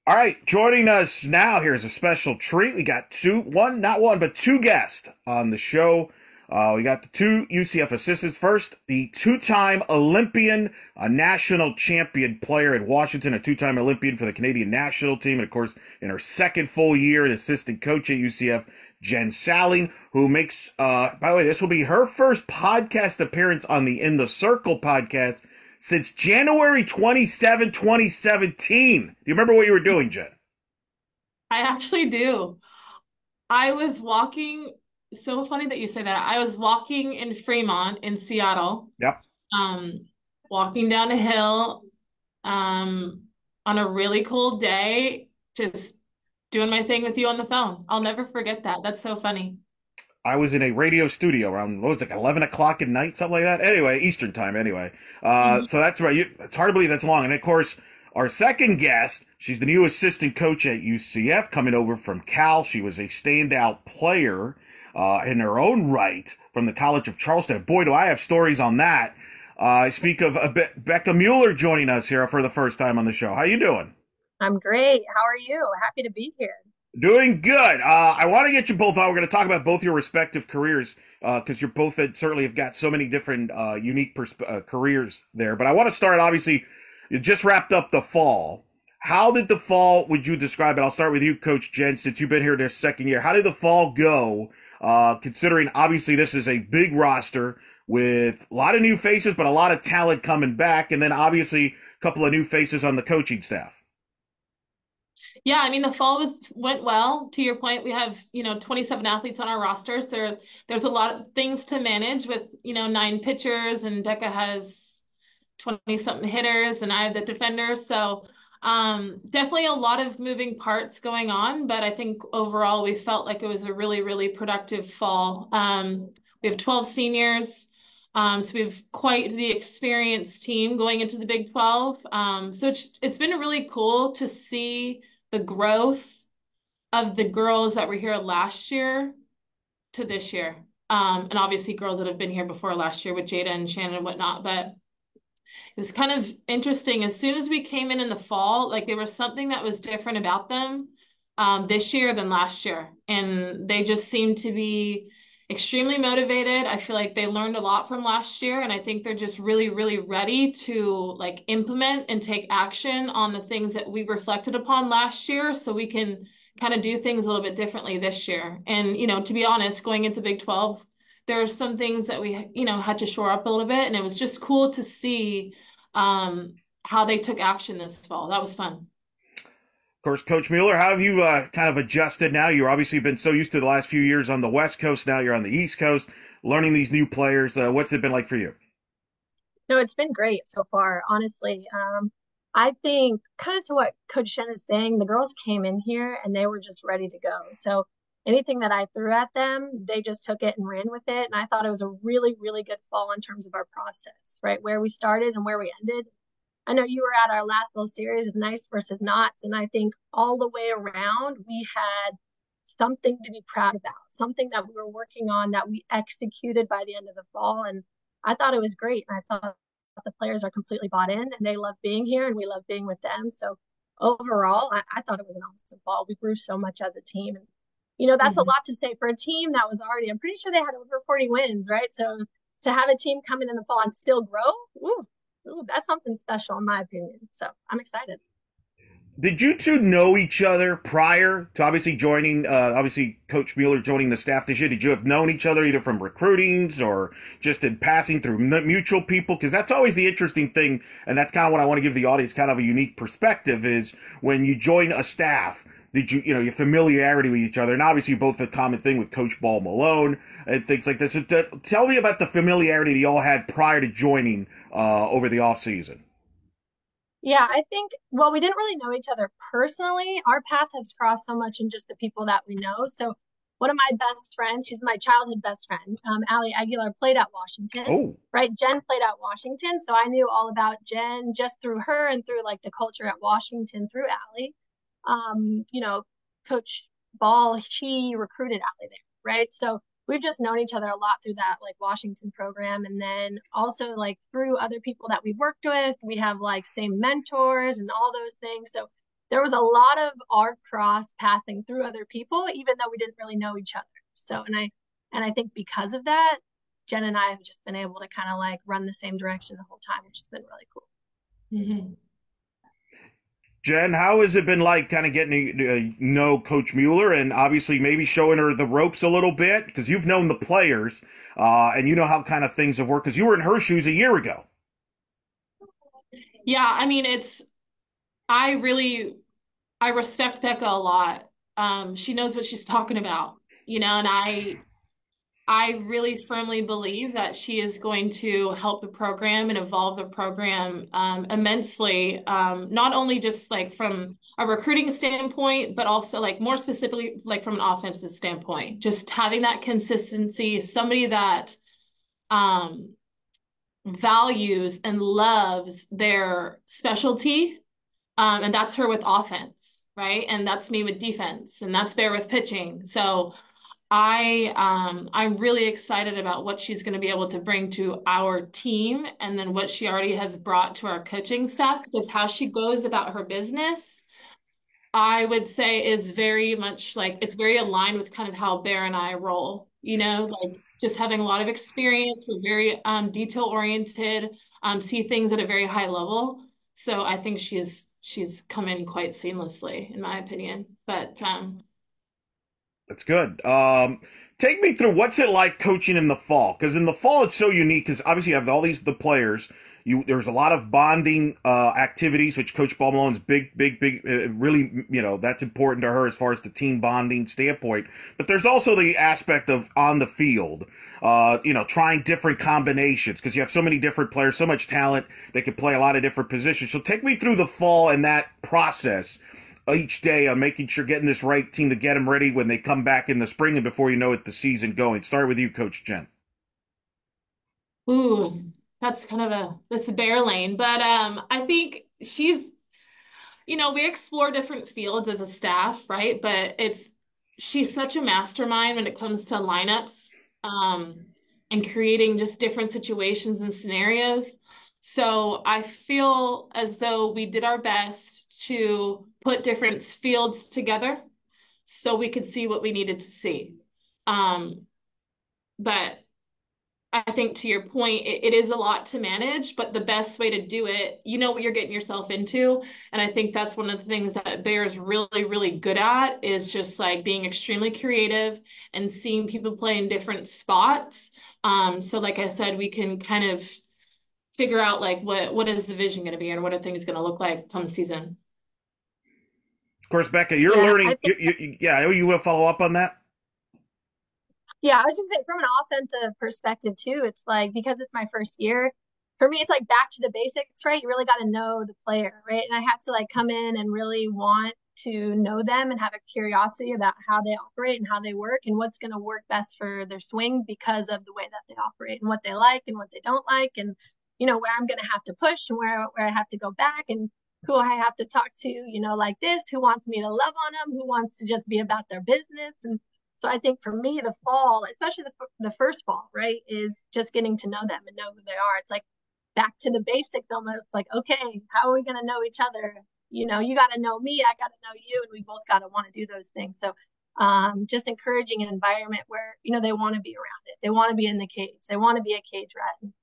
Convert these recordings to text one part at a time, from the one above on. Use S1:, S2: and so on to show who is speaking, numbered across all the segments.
S1: All right, joining us now, here's a special treat. We got not one, but two guests on the show. We got the two UCF assistants. First, the two-time Olympian, a national champion player at Washington, a two-time Olympian for the Canadian national team, and of course, in her second full year, an assistant coach at UCF, Jen Salling, who makes, by the way, this will be her first podcast appearance on the In the Circle podcast since January 27, 2017. Do you remember what you were doing, Jen?
S2: I actually do. I was walking, so funny that you say that. I was walking in Fremont in Seattle,
S1: Yep.
S2: um, walking down a hill, on a really cold day, just doing my thing with you on the phone. I'll never forget that. That's so funny.
S1: I was in a radio studio around, what was it, like 11 o'clock at night, something like that? Anyway, Eastern time, anyway.
S2: Mhm.
S1: So that's right. It's hard to believe that's long. And of course, our second guest, she's the new assistant coach at UCF, coming over from Cal. She was a standout player in her own right from the College of Charleston. Boy, do I have stories on that. I speak of Becca Mueller joining us here for the first time on the show. How you doing?
S3: I'm great. How are you? Happy to be here.
S1: Doing good. I want to get you both on. We're going to talk about both your respective careers because you're both certainly have got so many different unique careers there. But I want to start. Obviously, you just wrapped up the fall. How did the fall? Would you describe it? I'll start with you, Coach Jen, since you've been here this second year. How did the fall go? Considering obviously this is a big roster with a lot of new faces, but a lot of talent coming back, and then obviously a couple of new faces on the coaching staff.
S2: Yeah, I mean the fall was went well. To your point, we have, 27 athletes on our rosters. There's a lot of things to manage with, nine pitchers and Becca has 20 something hitters and I have the defenders. So definitely a lot of moving parts going on, but I think overall we felt like it was a really, really productive fall. We have 12 seniors. So we have quite the experienced team going into the Big 12. So it's been really cool to see the growth of the girls that were here last year to this year. And obviously girls that have been here before last year with Jada and Shannon and whatnot, but it was kind of interesting. As soon as we came in the fall, like there was something that was different about them this year than last year. And they just seemed to be extremely motivated. I feel like they learned a lot from last year. And I think they're just really, really ready to like implement and take action on the things that we reflected upon last year so we can kind of do things a little bit differently this year. And, to be honest, going into Big 12, there are some things that we, had to shore up a little bit. And it was just cool to see how they took action this fall. That was fun.
S1: Of course, Coach Mueller, how have you kind of adjusted now? You've obviously been so used to the last few years on the West Coast. Now you're on the East Coast, learning these new players. What's it been like for you?
S3: No, it's been great so far, honestly. I think kind of to what Coach Shen is saying, the girls came in here and they were just ready to go. So anything that I threw at them, they just took it and ran with it. And I thought it was a really, really good fall in terms of our process, right? Where we started and where we ended. I know you were at our last little series of nice versus nots, and I think all the way around we had something to be proud about, something that we were working on that we executed by the end of the fall. And I thought it was great. And I thought the players are completely bought in and they love being here and we love being with them. So overall, I thought it was an awesome fall. We grew so much as a team. And, that's a
S2: Mhm.
S3: lot to say for a team that was already, I'm pretty sure they had over 40 wins, right? So to have a team come in the fall and still grow, ooh, ooh, that's something special in my opinion. So I'm excited.
S1: Did you two know each other prior to obviously joining, obviously Coach Mueller joining the staff this year? Did you have known each other either from recruitings or just in passing through mutual people? Because that's always the interesting thing. And that's kind of what I want to give the audience kind of a unique perspective is when you join a staff, did you, your familiarity with each other? And obviously both the common thing with Coach Ball Malone and things like this. So tell me about the familiarity that you all had prior to joining over the off season.
S3: Yeah, I think, well, we didn't really know each other personally. Our path has crossed so much in just the people that we know. So, one of my best friends, she's my childhood best friend, Ali Aguilar, played at Washington,
S1: Oh,
S3: right? Jen played at Washington. So, I knew all about Jen just through her and through like the culture at Washington through Ali. Um, you know, Coach Ball, she recruited Ali there, right? So, we've just known each other a lot through that like Washington program. And then also like through other people that we've worked with, we have like same mentors and all those things. So there was a lot of our cross pathing through other people, even though we didn't really know each other. So, and I think because of that, Jen and I have just been able to kind of like run the same direction the whole time, which has been really cool.
S2: Mm-hmm.
S1: Jen, how has it been like kind of getting to know Coach Mueller and obviously maybe showing her the ropes a little bit? Because you've known the players and you know how kind of things have worked because you were in her shoes a year ago.
S2: Yeah, I mean, I really, I respect Becca a lot. She knows what she's talking about, and I really firmly believe that she is going to help the program and evolve the program immensely. Not only just like from a recruiting standpoint, but also like more specifically like from an offensive standpoint. Just having that consistency, somebody that um, values and loves their specialty, and that's her with offense, right? And that's me with defense, and that's Bear with pitching. So. I'm really excited about what she's going to be able to bring to our team and then what she already has brought to our coaching staff because how she goes about her business, I would say is very much like it's very aligned with kind of how Bear and I roll, like just having a lot of experience. We're very detail oriented, see things at a very high level. So I think she's come in quite seamlessly, in my opinion. But
S1: That's good. Take me through what's it like coaching in the fall? Because in the fall it's so unique. Because obviously you have all the players. There's a lot of bonding activities, which Coach Ball Malone's big, really, that's important to her as far as the team bonding standpoint. But there's also the aspect of on the field, trying different combinations because you have so many different players, so much talent. They can play a lot of different positions. So take me through the fall and that process each day on making sure getting this right team to get them ready when they come back in the spring and before you know it, the season going. Start with you, Coach Jen.
S2: ooh, that's kind of that's a bear lane, but I think we explore different fields as a staff, right? But she's such a mastermind when it comes to lineups, um, and creating just different situations and scenarios. So I feel as though we did our best to put different fields together so we could see what we needed to see. Um, but I think to your point, it is a lot to manage, but the best way to do it, you know what you're getting yourself into. And I think that's one of the things that Bear is really, really good at is just like being extremely creative and seeing people play in different spots. So like I said, we can kind of figure out like what is the vision going to be and what are things going to look like come season.
S1: Of course, Becca, you're
S3: Yeah,
S1: learning.
S3: I think,
S1: You will follow up on that.
S3: yeah, I was just say from an offensive perspective too, it's like because it's my first year, for me, it's like back to the basics, right? You really got to know the player, right? And I had to like come in and really want to know them and have a curiosity about how they operate and how they work and what's going to work best for their swing because of the way that they operate and what they like and what they don't like and where I'm going to have to push and where I have to go back and who I have to talk to, like this, who wants me to love on them, who wants to just be about their business. And so I think for me, the fall, especially the first fall, right, is just getting to know them and know who they are. It's like back to the basics almost like, okay, how are we going to know each other? You got to know me, I got to know you, and we both got to want to do those things. So just encouraging an environment where, they want to be around it. They want to be in the cage. They want to be a cage rat. And,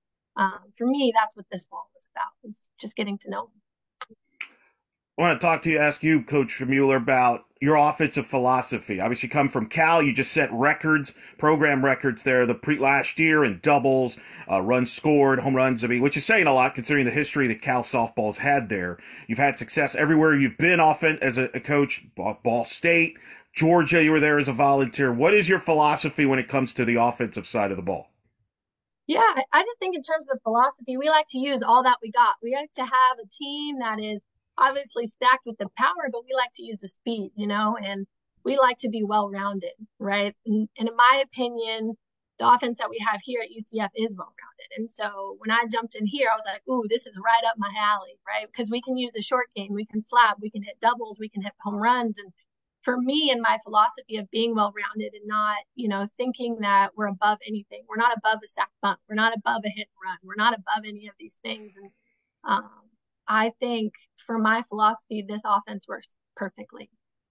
S3: for me, that's what this fall was about, is just getting to know them.
S1: I want to ask you, Coach Mueller, about your offensive philosophy. Obviously, you come from Cal. You just set program records there, last year in doubles, runs scored, home runs. I mean, which is saying a lot considering the history that Cal softball's had there. You've had success everywhere you've been as a coach. Ball State, Georgia, you were there as a volunteer. What is your philosophy when it comes to the offensive side of the ball?
S3: Yeah, I just think in terms of philosophy, we like to use all that we got. We like to have a team that is obviously stacked with the power, but we like to use the speed, and we like to be well-rounded, right? And in my opinion, the offense that we have here at UCF is well-rounded. And so when I jumped in here, I was like, ooh, this is right up my alley, right? Because we can use the short game, we can slap, we can hit doubles, we can hit home runs. And for me and my philosophy of being well-rounded and not, thinking that we're above anything. We're not above a sack bunt. We're not above a hit and run. We're not above any of these things. And um, I think for my philosophy, this offense works perfectly.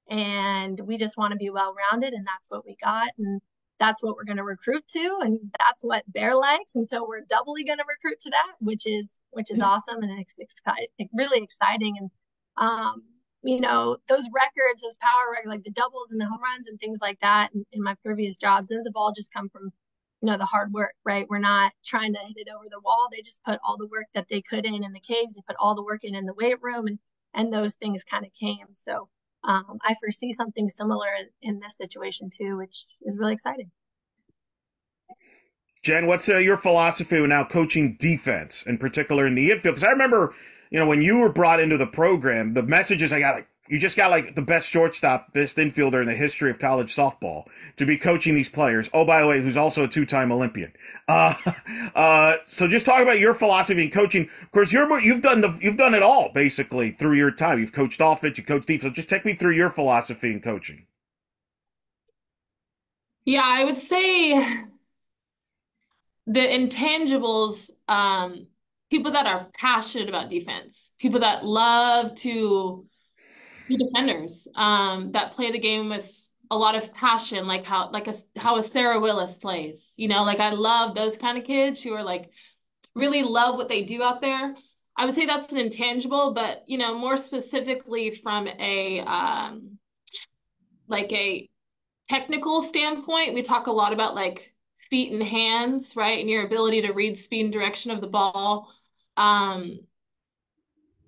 S3: And we just want to be well rounded, and that's what we got. And that's what we're going to recruit to, and that's what Bear likes. And so we're doubly going to recruit to that, which is awesome, and it's really exciting. And those records, those power records, like the doubles and the home runs and things like that in my previous jobs, those have all just come from the hard work, right? We're not trying to hit it over the wall. They just put all the work that they could in the caves. They put all the work in the weight room, and those things kind of came. So I foresee something similar in this situation too, which is really exciting.
S1: Jen, what's your philosophy now coaching defense, in particular in the infield? Because I remember, when you were brought into the program, the messages I got, like, you just got like the best shortstop, best infielder in the history of college softball to be coaching these players. Oh, by the way, who's also a two-time Olympian. So just talk about your philosophy in coaching. Of course, you've done it all basically through your time. You've coached offense, you coached defense. Just take me through your philosophy in coaching.
S2: Yeah, I would say the intangibles, people that are passionate about defense, people that love to be defenders, that play the game with a lot of passion, like how a Sarah Willis plays. Like I love those kind of kids who are like really love what they do out there. I would say that's an intangible, but more specifically from a technical standpoint, we talk a lot about like feet and hands, right? And your ability to read speed and direction of the ball.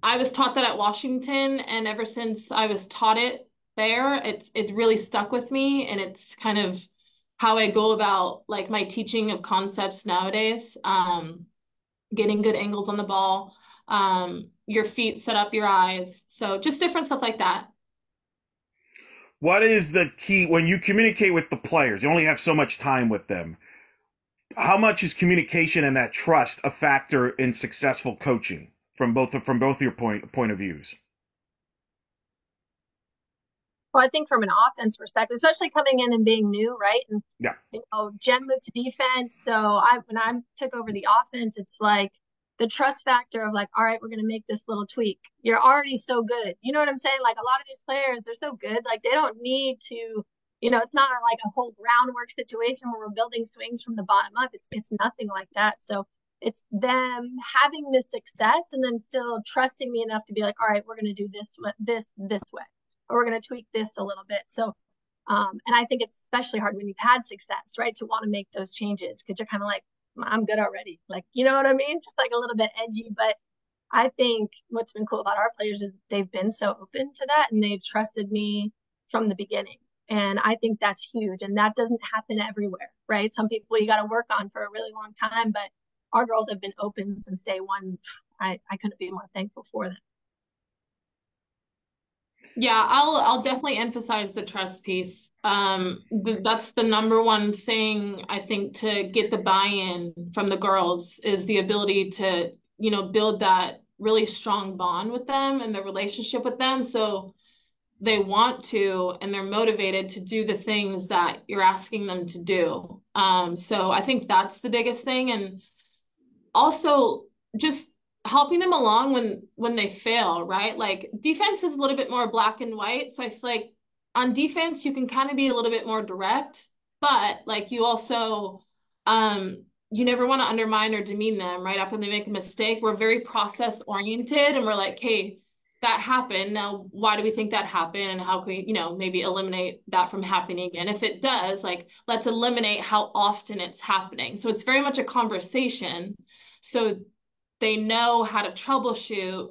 S2: I was taught that at Washington, and ever since I was taught it there, it's really stuck with me, and it's kind of how I go about like my teaching of concepts nowadays. Getting good angles on the ball, your feet set up your eyes, so just different stuff like that.
S1: What is the key when you communicate with the players? You only have so much time with them. How much is communication and that trust a factor in successful coaching from both your point of views?
S3: Well, I think from an offense perspective, especially coming in and being new, right? And
S1: Yeah.
S3: Jen moved to defense, so when I took over the offense, it's like the trust factor of like, all right, we're going to make this little tweak. You're already so good. You know what I'm saying? Like a lot of these players, they're so good. Like they don't need to, it's not like a whole groundwork situation where we're building swings from the bottom up. It's nothing like that. So it's them having this success and then still trusting me enough to be like, all right, we're going to do this way, or we're going to tweak this a little bit. So, and I think it's especially hard when you've had success, right? To want to make those changes because you're kind of like, I'm good already. Like, you know what I mean? Just like a little bit edgy. But I think what's been cool about our players is they've been so open to that and they've trusted me from the beginning. And I think that's huge. And that doesn't happen everywhere, right? Some people you got to work on for a really long time, but our girls have been open since day one. I couldn't be more thankful for them.
S2: Yeah, I'll definitely emphasize the trust piece. That's the number one thing I think to get the buy-in from the girls is the ability to, build that really strong bond with them and the relationship with them. So they want to and they're motivated to do the things that you're asking them to do. So I think that's the biggest thing. And also just helping them along when they fail, right? Like defense is a little bit more black and white. So I feel like on defense, you can kind of be a little bit more direct, but like you also, you never want to undermine or demean them, right? After they make a mistake, we're very process oriented and we're like, hey, that happened. Now, why do we think that happened? And how can we, maybe eliminate that from happening again? If it does, like, let's eliminate how often it's happening. So it's very much a conversation. So they know how to troubleshoot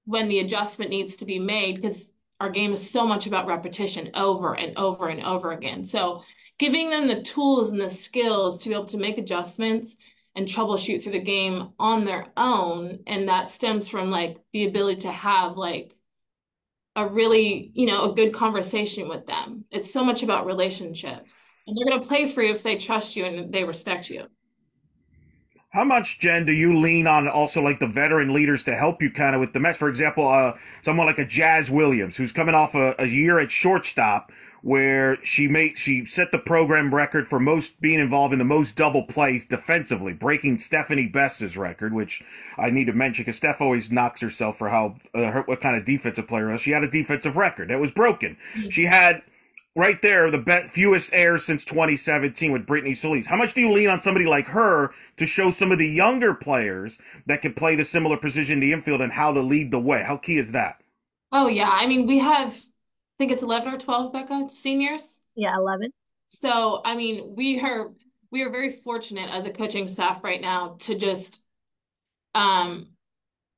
S2: when the adjustment needs to be made because our game is so much about repetition over and over and over again. So giving them the tools and the skills to be able to make adjustments and troubleshoot through the game on their own. And that stems from like the ability to have like a really, a good conversation with them. It's so much about relationships. And they're going to play for you if they trust you and they respect you.
S1: How much, Jen, do you lean on also like the veteran leaders to help you kind of with the mess? For example, someone like a Jazz Williams, who's coming off a year at shortstop where she set the program record for most being involved in the most double plays defensively, breaking Stephanie Best's record, which I need to mention because Steph always knocks herself for what kind of defensive player was. She had a defensive record that was broken. She had right there, the fewest errors since 2017 with Brittany Solis. How much do you lean on somebody like her to show some of the younger players that can play the similar position in the infield and how to lead the way? How key is that?
S2: Oh yeah, I mean we have, I think it's 11 or 12, Becca, seniors.
S3: Yeah, 11.
S2: So I mean we are very fortunate as a coaching staff right now to just um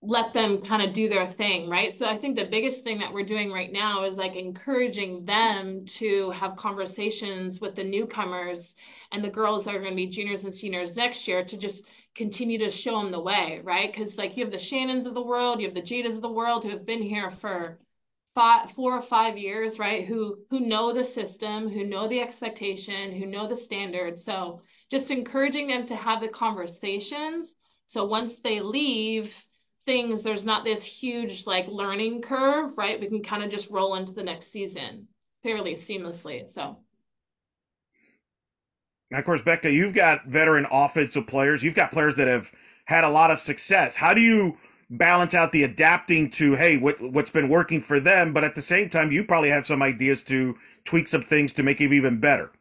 S2: let them kind of do their thing, right? So I think the biggest thing that we're doing right now is like encouraging them to have conversations with the newcomers and the girls that are going to be juniors and seniors next year to just continue to show them the way, right? Because like you have the Shannons of the world, you have the Jadas of the world who have been here for 4 or 5 years, right? Who know the system, who know the expectation, who know the standard. So just encouraging them to have the conversations. So once they leave things, there's not this huge like learning curve, right? We can kind of just roll into the next season fairly seamlessly. So,
S1: And of course, Becca, you've got veteran offensive players. You've got players that have had a lot of success. How do you balance out the adapting to, hey, what's been working for them, but at the same time, you probably have some ideas to tweak some things to make it even better?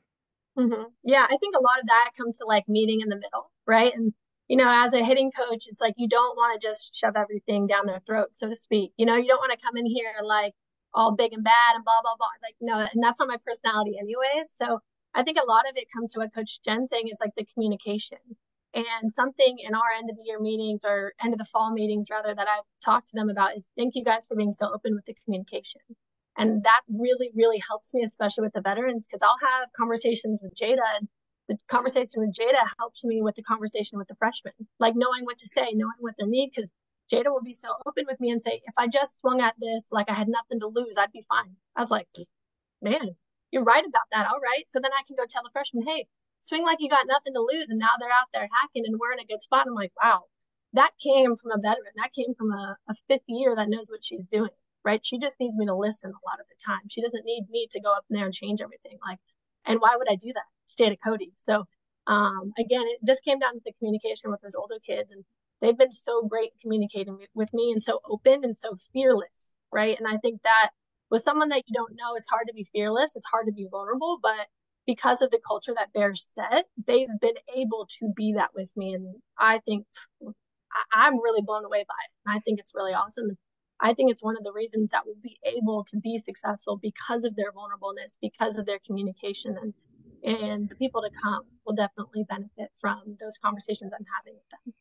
S3: Yeah, I think a lot of that comes to like meeting in the middle, right? And as a hitting coach, it's like you don't want to just shove everything down their throat, so to speak. You don't want to come in here like all big and bad and blah blah blah. Like no, and that's not my personality anyways. So I think a lot of it comes to what Coach Jen saying is like the communication. And something in our end of the year meetings or end of the fall meetings rather that I've talked to them about is thank you guys for being so open with the communication. And that really, really helps me, especially with the veterans, because I'll have conversations with Jada, and the conversation with Jada helps me with the conversation with the freshmen, like knowing what to say, knowing what they need, because Jada will be so open with me and say, if I just swung at this like I had nothing to lose, I'd be fine. I was like, man, you're right about that. All right. So then I can go tell the freshmen, hey, swing like you got nothing to lose. And now they're out there hacking and we're in a good spot. I'm like, wow, that came from a veteran. That came from a fifth year that knows what she's doing, right? She just needs me to listen a lot of the time. She doesn't need me to go up in there and change everything. Like, and why would I do that? Stay to Cody. So, again, it just came down to the communication with those older kids. And they've been so great communicating with me and so open and so fearless, right? And I think that with someone that you don't know, it's hard to be fearless. It's hard to be vulnerable, but because of the culture that Bears set, they've been able to be that with me. And I think I'm really blown away by it. And I think it's really awesome. I think it's one of the reasons that we'll be able to be successful because of their vulnerableness, because of their communication, and the people to come will definitely benefit from those conversations I'm having with them.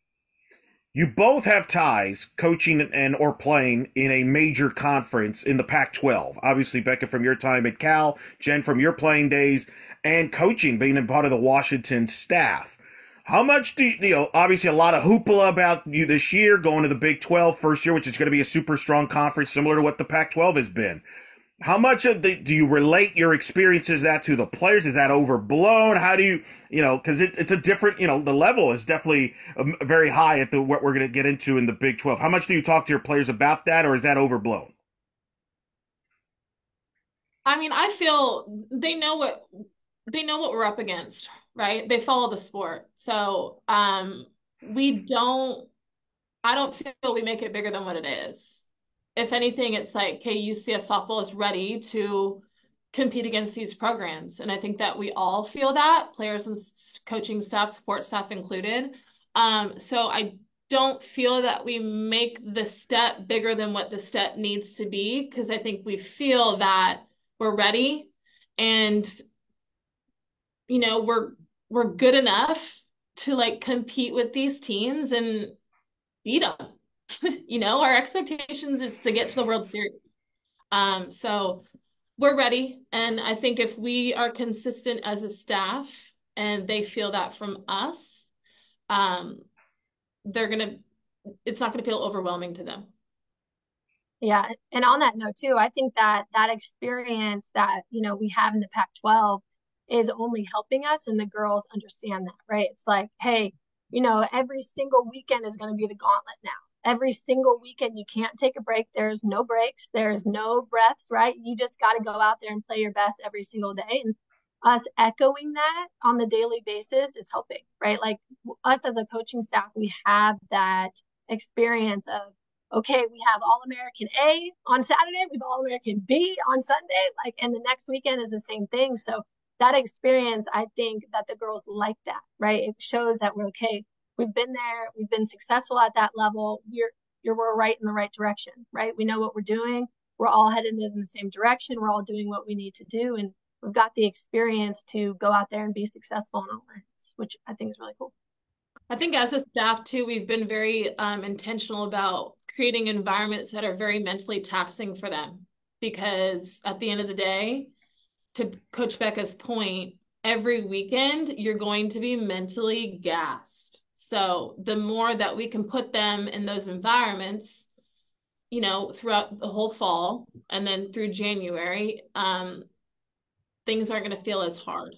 S1: You both have ties coaching and or playing in a major conference in the Pac-12. Obviously, Becca, from your time at Cal, Jen, from your playing days, and coaching, being a part of the Washington staff. How much do you, obviously a lot of hoopla about you this year, going to the Big 12 first year, which is going to be a super strong conference, similar to what the Pac-12 has been. How much do you relate your experiences that to the players? Is that overblown? How do you, because it's a different, the level is definitely very high at what we're going to get into in the Big 12. How much do you talk to your players about that, or is that overblown?
S2: I mean, I feel they know what we're up against, right? They follow the sport. So, we don't, I don't feel we make it bigger than what it is. If anything, it's like, hey, UCF softball is ready to compete against these programs. And I think that we all feel that, players and coaching staff, support staff included. So I don't feel that we make the step bigger than what the step needs to be, because I think we feel that we're ready and, we're good enough to like compete with these teams and beat them. Our expectations is to get to the World Series. So we're ready. And I think if we are consistent as a staff and they feel that from us, it's not gonna feel overwhelming to them.
S3: Yeah. And on that note too, I think that experience that, we have in the Pac-12 is only helping us and the girls understand that, right? It's like, hey, every single weekend is going to be the gauntlet now. Every single weekend, you can't take a break. There's no breaks. There's no breaths, right? You just got to go out there and play your best every single day. And us echoing that on the daily basis is helping, right? Like us as a coaching staff, we have that experience of, okay, we have All-American A on Saturday, we have All-American B on Sunday, and the next weekend is the same thing. So that experience, I think that the girls like that, right? It shows that we're okay. We've been there. We've been successful at that level. We're right in the right direction, right? We know what we're doing. We're all headed in the same direction. We're all doing what we need to do. And we've got the experience to go out there and be successful in all ends, which I think is really cool.
S2: I think as a staff too, we've been very intentional about creating environments that are very mentally taxing for them. Because at the end of the day, to Coach Becca's point, every weekend you're going to be mentally gassed. So the more that we can put them in those environments, throughout the whole fall and then through January, things aren't going to feel as hard.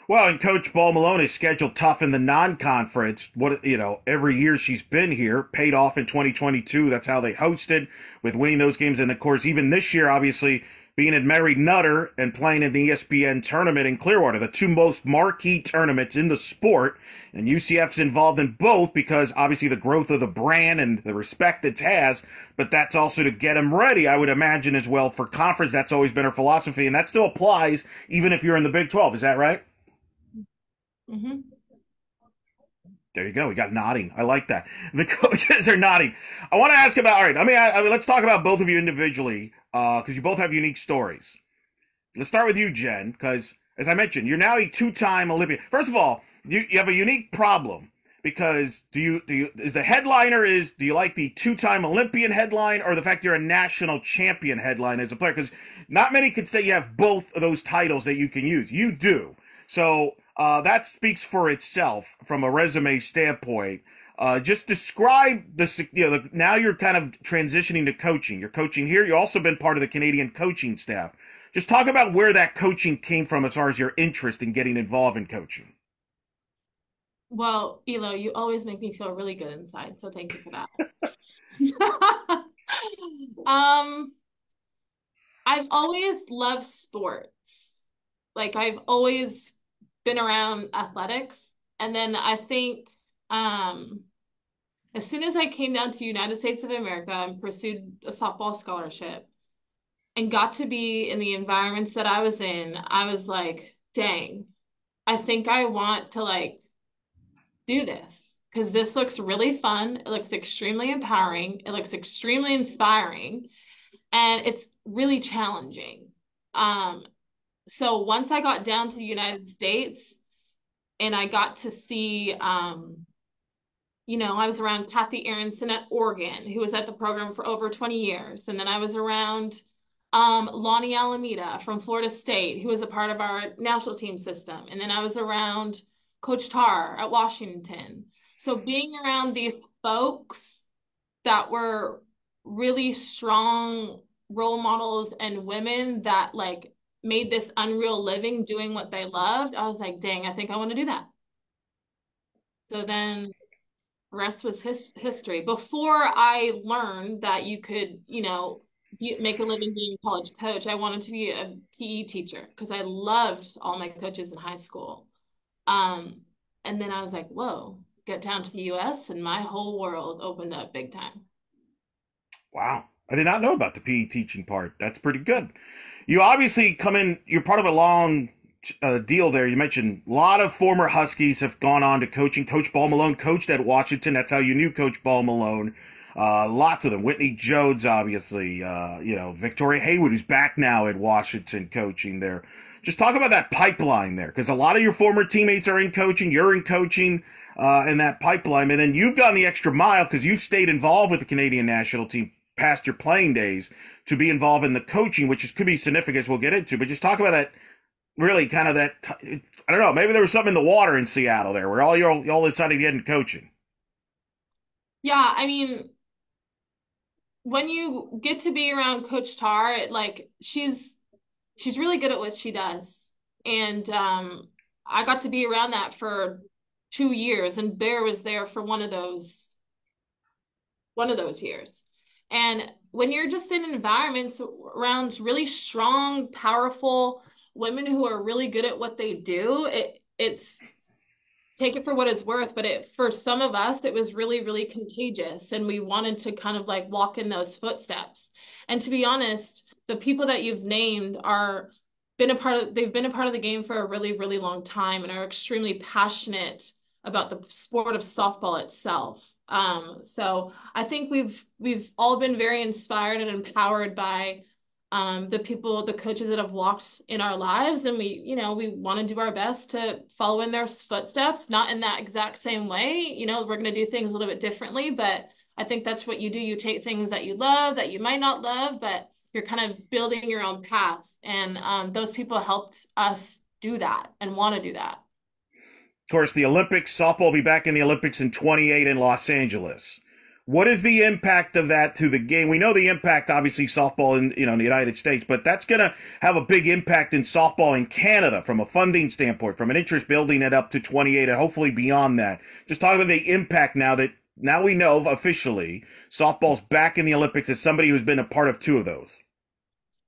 S1: Well, and Coach Ball Malone is scheduled tough in the non-conference. Every year she's been here, paid off in 2022. That's how they hosted with winning those games. And of course, even this year, obviously, being at Mary Nutter and playing in the ESPN tournament in Clearwater, the two most marquee tournaments in the sport. And UCF's involved in both because obviously the growth of the brand and the respect it has, but that's also to get them ready, I would imagine, as well for conference. That's always been her philosophy, and that still applies even if you're in the Big 12. Is that right?
S2: Mm-hmm.
S1: There you go. We got nodding. I like that. The coaches are nodding. I want to ask about, all right, I mean, let's talk about both of you individually because you both have unique stories. Let's start with you, Jen, because as I mentioned, you're now a two-time Olympian. First of all, you have a unique problem because do you like the two-time Olympian headline or the fact you're a national champion headline as a player? Because not many could say you have both of those titles that you can use. You do. So that speaks for itself from a resume standpoint. Just describe now you're kind of transitioning to coaching. You're coaching here. You've also been part of the Canadian coaching staff. Just talk about where that coaching came from as far as your interest in getting involved in coaching.
S2: Well, Elo, you always make me feel really good inside, so thank you for that. I've always loved sports. I've always been around athletics. And then I think as soon as I came down to United States of America and pursued a softball scholarship and got to be in the environments that I was in, I was like, dang, I think I want to do this because this looks really fun. It looks extremely empowering. It looks extremely inspiring. And it's really challenging. So once I got down to the United States and I got to see, I was around Kathy Aronson at Oregon, who was at the program for over 20 years. And then I was around Lonnie Alameda from Florida State, who was a part of our national team system. And then I was around Coach Tarr at Washington. So being around these folks that were really strong role models and women that made this unreal living doing what they loved, I was like, dang, I think I want to do that. So then the rest was history. Before I learned that you could, make a living being a college coach, I wanted to be a PE teacher because I loved all my coaches in high school. And then I was like, whoa, get down to the US and my whole world opened up big time.
S1: Wow. I did not know about the PE teaching part. That's pretty good. You obviously come in, you're part of a long deal there. You mentioned a lot of former Huskies have gone on to coaching. Coach Ball Malone coached at Washington. That's how you knew Coach Ball Malone. Lots of them. Whitney Jodes, obviously. Victoria Haywood, who's back now at Washington coaching there. Just talk about that pipeline there, because a lot of your former teammates are in coaching. You're in coaching in that pipeline. And then you've gone the extra mile because you've stayed involved with the Canadian national team past your playing days to be involved in the coaching, which could be significant, as we'll get into. But just talk about that, really kind of that, I don't know, maybe there was something in the water in Seattle there where y'all decided to get into coaching.
S2: Yeah, I mean, when you get to be around Coach Tarr, she's really good at what she does. And I got to be around that for 2 years, and Bear was there for one of those years. And when you're just in environments around really strong, powerful women who are really good at what they do, it's take it for what it's worth, but for some of us, it was really, really contagious, and we wanted to kind of like walk in those footsteps. And to be honest, the people that you've named they've been a part of the game for a really, really long time and are extremely passionate about the sport of softball itself. So I think we've all been very inspired and empowered by the coaches that have walked in our lives, and we want to do our best to follow in their footsteps, not in that exact same way. We're going to do things a little bit differently, but I think that's what you do. You take things that you love, that you might not love, but you're kind of building your own path. And those people helped us do that and want to do that.
S1: Of course, the Olympics, softball will be back in the Olympics in 28 in Los Angeles. What is the impact of that to the game? We know the impact, obviously, softball in the United States, but that's going to have a big impact in softball in Canada from a funding standpoint, from an interest building it up to 28 and hopefully beyond that. Just talking about the impact now we know officially softball's back in the Olympics as somebody who's been a part of two of those.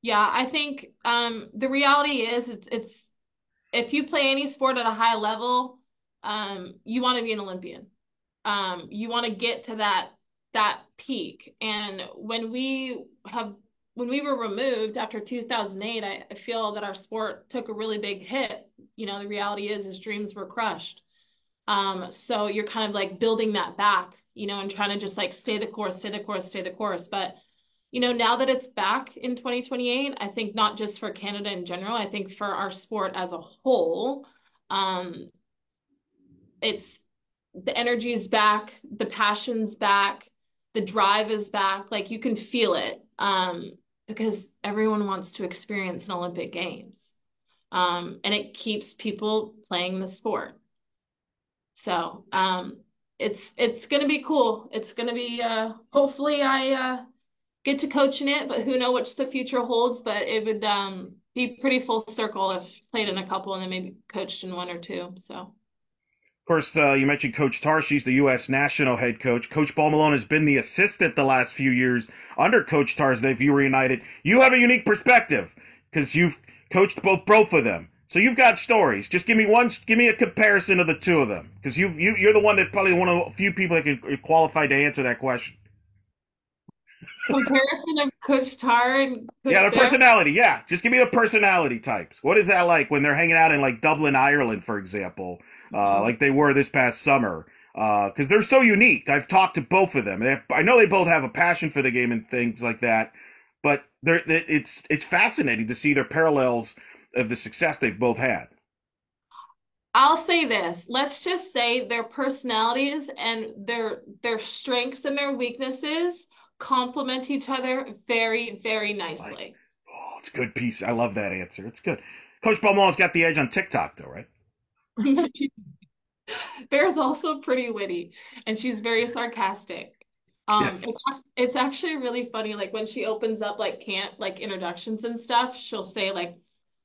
S2: Yeah, I think the reality is it's if you play any sport at a high level, you want to be an Olympian. You want to get to that peak. And when we were removed after 2008, I feel that our sport took a really big hit. The reality is dreams were crushed. So you're kind of like building that back, and trying to just like stay the course, stay the course, stay the course. But now that it's back in 2028, I think not just for Canada in general, I think for our sport as a whole, it's the energy is back, the passion's back, the drive is back. Like you can feel it, because everyone wants to experience an Olympic Games, and it keeps people playing the sport. So it's gonna be cool. It's gonna be hopefully I get to coach in it, but who knows what the future holds. But it would be pretty full circle if played in a couple and then maybe coached in one or two. So.
S1: Of course, you mentioned Coach Tarr. She's the U.S. national head coach. Coach Paul Malone has been the assistant the last few years under Coach Tarr's. They've reunited. You have a unique perspective because you've coached both of them. So you've got stories. Just give me a comparison of the two of them, because you're the one that probably one of the few people that can qualify to answer that question.
S2: Comparison of Coach Tarr and Coach
S1: the
S2: Bear?
S1: personality. Yeah, just give me the personality types. What is that like when they're hanging out in like Dublin, Ireland, for example, like they were this past summer? Because they're so unique. I've talked to both of them. I know they both have a passion for the game and things like that, but it's fascinating to see their parallels of the success they've both had.
S2: I'll say this. Let's just say their personalities and their strengths and their weaknesses complement each other very, very nicely.
S1: It's a good piece. I love that answer. It's good. Coach Malone's got the edge on TikTok, though, right?
S2: Bear's also pretty witty, and she's very sarcastic.
S1: Yes.
S2: It's actually really funny. Like when she opens up like camp, like introductions and stuff, she'll say like,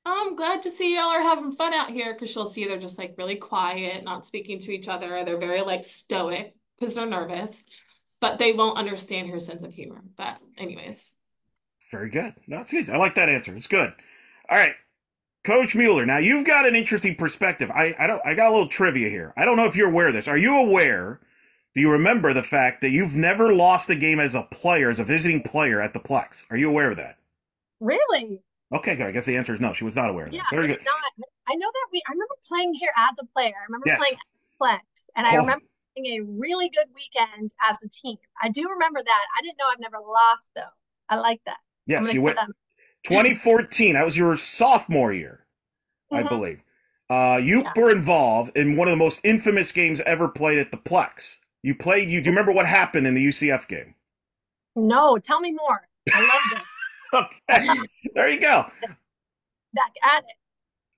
S2: "Oh, I'm glad to see y'all are having fun out here," because she'll see they're just like really quiet, not speaking to each other. They're very like stoic because they're nervous, but they won't understand her sense of humor. But anyways.
S1: Very good. No, it's easy. I like that answer. It's good. All right. Coach Mueller, now you've got an interesting perspective. I got a little trivia here. I don't know if you're aware of this. Are you aware, do you remember the fact that you've never lost a game as a player, as a visiting player at the Plex? Are you aware of that?
S3: Really?
S1: Okay, good. I guess the answer is no. She was not aware of that.
S3: Yeah,
S1: Very good.
S3: I know that I remember playing here as a player. I remember playing at Plex, and I remember having a really good weekend as a team. I do remember that. I didn't know I've never lost, though. I like that.
S1: Yes, you went. 2014, that was your sophomore year, I believe. You were involved in one of the most infamous games ever played at the Plex. Do you remember what happened in the UCF game?
S3: No, tell me more. I love
S1: this. Okay, there you go.
S3: Back at it.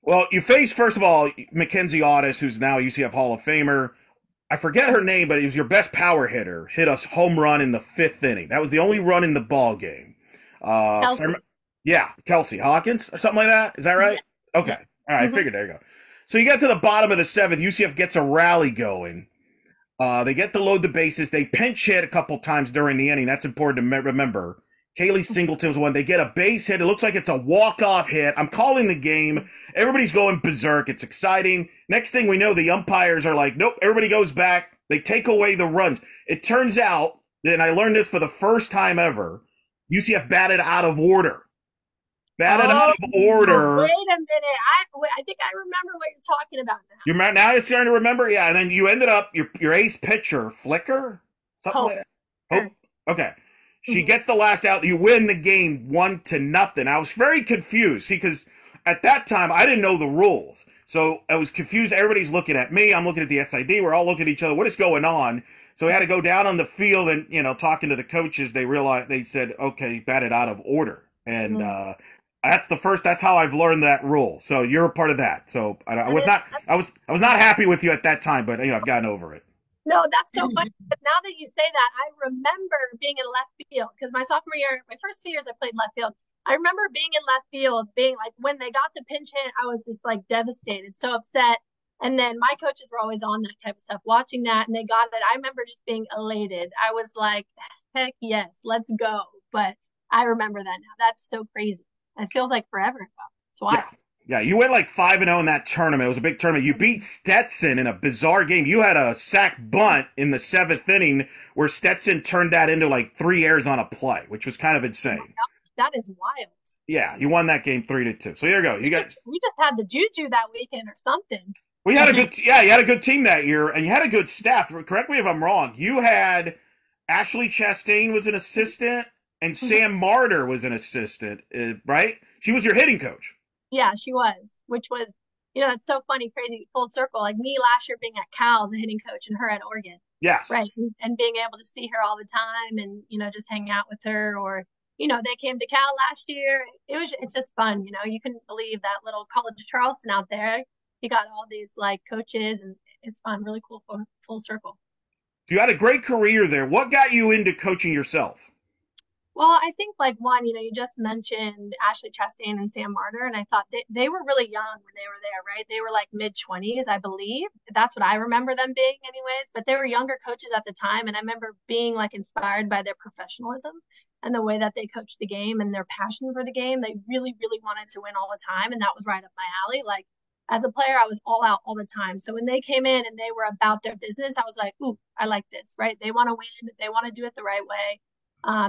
S1: Well, you faced, first of all, Mackenzie Audis, who's now a UCF Hall of Famer. I forget her name, but it was your best power hitter. Hit a home run in the 5th inning. That was the only run in the ball game. Kelsey Hawkins or something like that. Is that right? Yeah. Okay. All right. I figured. There you go. So you get to the bottom of the seventh. UCF gets a rally going. They get to load the bases. They pinch hit a couple times during the inning. That's important to remember. Kaylee Singleton's one. They get a base hit. It looks like it's a walk-off hit. I'm calling the game. Everybody's going berserk. It's exciting. Next thing we know, the umpires are like, nope, everybody goes back. They take away the runs. It turns out, and I learned this for the first time ever, UCF batted out of order. Batted out of order.
S3: Wait a minute. I think I remember what you're talking about now.
S1: Now you're starting to remember? Yeah, and then you ended up, your ace pitcher, Flicker? Something
S3: Hope.
S1: like that. Hope? Okay. She gets the last out. You win the game 1-0. I was very confused. See, because at that time, I didn't know the rules. So I was confused. Everybody's looking at me. I'm looking at the SID. We're all looking at each other. What is going on? So we had to go down on the field and, talking to the coaches, they said, okay, batted out of order. And that's how I've learned that rule. So you're a part of that. So I was not happy with you at that time, but I've gotten over it.
S3: No, that's so funny. But now that you say that, I remember being in left field because my sophomore year, my first 2 years I played left field. I remember being in left field, being like, when they got the pinch hit, I was just like devastated, so upset. And then my coaches were always on that type of stuff, watching that, and they got it. I remember just being elated. I was like, heck yes, let's go. But I remember that now. That's so crazy. It feels like forever ago. That's wild.
S1: Yeah, you went like 5-0 in that tournament. It was a big tournament. You beat Stetson in a bizarre game. You had a sack bunt in the seventh inning where Stetson turned that into like 3 errors on a play, which was kind of insane.
S3: Oh, that is wild.
S1: Yeah, you won that game 3-2. So there you go.
S3: We just had the juju that weekend or something.
S1: We had you had a good team that year, and you had a good staff. Correct me if I'm wrong. You had Ashley Chastain was an assistant, and Sam Martyr was an assistant, right? She was your hitting coach.
S3: Yeah, she was, which was, it's so funny, crazy, full circle. Like me last year being at Cal as a hitting coach and her at Oregon.
S1: Yes.
S3: Right. And being able to see her all the time and, just hang out with her or, they came to Cal last year. It's just fun. You couldn't believe that little College of Charleston out there. You got all these like coaches and it's fun, really cool, full circle.
S1: You had a great career there. What got you into coaching yourself?
S3: Well, I think like one, you just mentioned Ashley Chastain and Sam Martyr, and I thought they were really young when they were there, right? They were like mid-20s, I believe. That's what I remember them being anyways, but they were younger coaches at the time, and I remember being like inspired by their professionalism and the way that they coached the game and their passion for the game. They really, really wanted to win all the time, and that was right up my alley. Like as a player, I was all out all the time. So when they came in and they were about their business, I was like, ooh, I like this, right? They want to win. They want to do it the right way.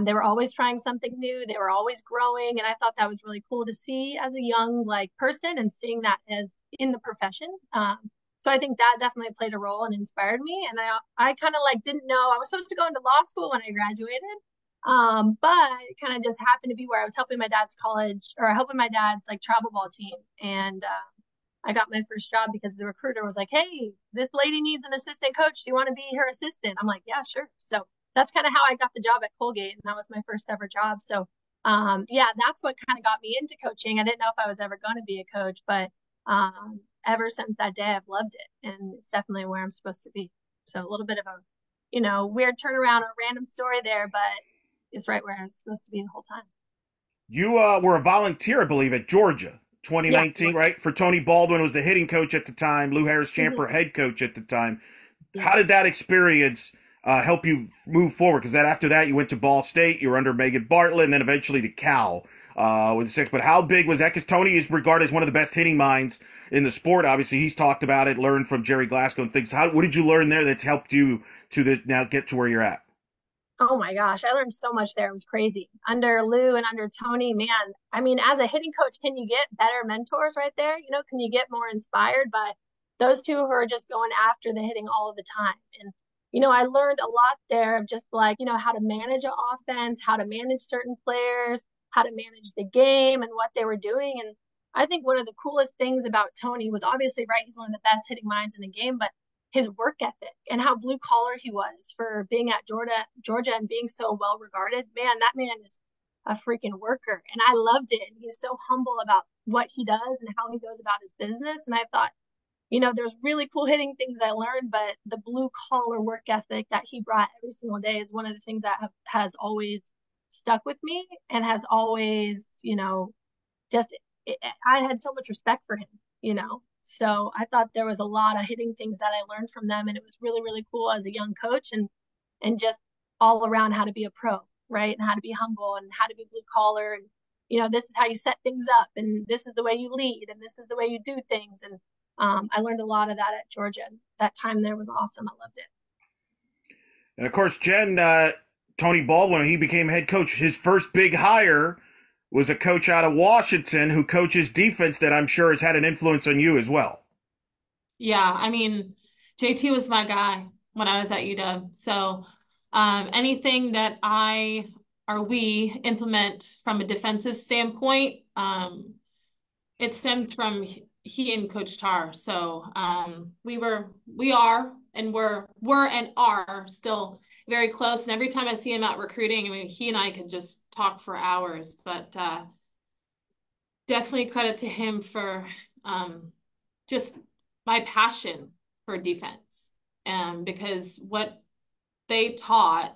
S3: They were always trying something new. They were always growing. And I thought that was really cool to see as a young person and seeing that as in the profession. So I think that definitely played a role and inspired me. And I kind of didn't know I was supposed to go into law school when I graduated. But it kind of just happened to be where I was helping my dad's travel ball team. And, I got my first job because the recruiter was like, hey, this lady needs an assistant coach. Do you want to be her assistant? I'm like, yeah, sure. So that's kind of how I got the job at Colgate. And that was my first ever job. So, that's what kind of got me into coaching. I didn't know if I was ever going to be a coach, but ever since that day, I've loved it. And it's definitely where I'm supposed to be. So a little bit of a, weird turnaround, a random story there, but it's right where I was supposed to be the whole time.
S1: You were a volunteer, I believe, at Georgia. 2019, right? For Tony Baldwin was the hitting coach at the time, Lou Harris-Champer head coach at the time. How did that experience help you move forward? Because after that, you went to Ball State, you were under Megan Bartlett, and then eventually to Cal with the six. But how big was that? Because Tony is regarded as one of the best hitting minds in the sport. Obviously, he's talked about it, learned from Jerry Glasgow and things. What did you learn there that's helped you now get to where you're at?
S3: Oh my gosh, I learned so much there. It was crazy. Under Lou and under Tony, man, I mean, as a hitting coach, can you get better mentors right there? Can you get more inspired by those two who are just going after the hitting all of the time? And, I learned a lot there of just how to manage an offense, how to manage certain players, how to manage the game and what they were doing. And I think one of the coolest things about Tony was obviously, right, he's one of the best hitting minds in the game, but his work ethic and how blue collar he was for being at Georgia and being so well regarded. Man, that man is a freaking worker. And I loved it. And he's so humble about what he does and how he goes about his business. And I thought, there's really cool hitting things I learned, but the blue collar work ethic that he brought every single day is one of the things that has always stuck with me and has always, I had so much respect for him, So I thought there was a lot of hitting things that I learned from them, and it was really, really cool as a young coach, and just all around how to be a pro, right? And how to be humble and how to be blue collar, and this is how you set things up, and this is the way you lead, and this is the way you do things. And I learned a lot of that at Georgia. That time there was awesome. I loved it.
S1: And of course, Jen, Tony Baldwin, he became head coach. His first big hire was a coach out of Washington who coaches defense that I'm sure has had an influence on you as well.
S2: Yeah, I mean, JT was my guy when I was at UW. So anything that I or we implement from a defensive standpoint, it stemmed from he and Coach Tar. So we are, and were and are still very close. And every time I see him out recruiting, I mean, he and I could just talk for hours. But definitely credit to him for just my passion for defense. Because what they taught,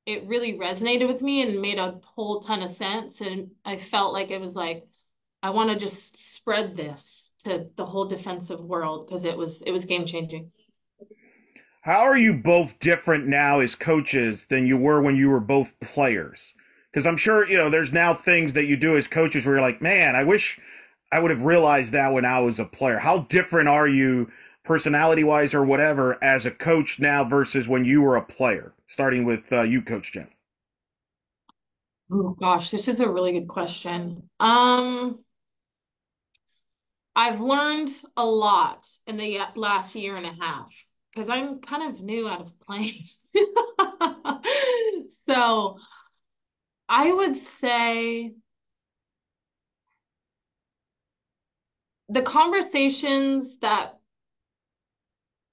S2: it really resonated with me and made a whole ton of sense. And I felt like it was like, I want to just spread this to the whole defensive world because it was game changing.
S1: How are you both different now as coaches than you were when you were both players? Because I'm sure, there's now things that you do as coaches where you're like, man, I wish I would have realized that when I was a player. How different are you personality-wise or whatever as a coach now versus when you were a player? Starting with you, Coach Jen.
S2: Oh gosh, this is a really good question. I've learned a lot in the last year and a half because I'm kind of new out of playing. So I would say the conversations that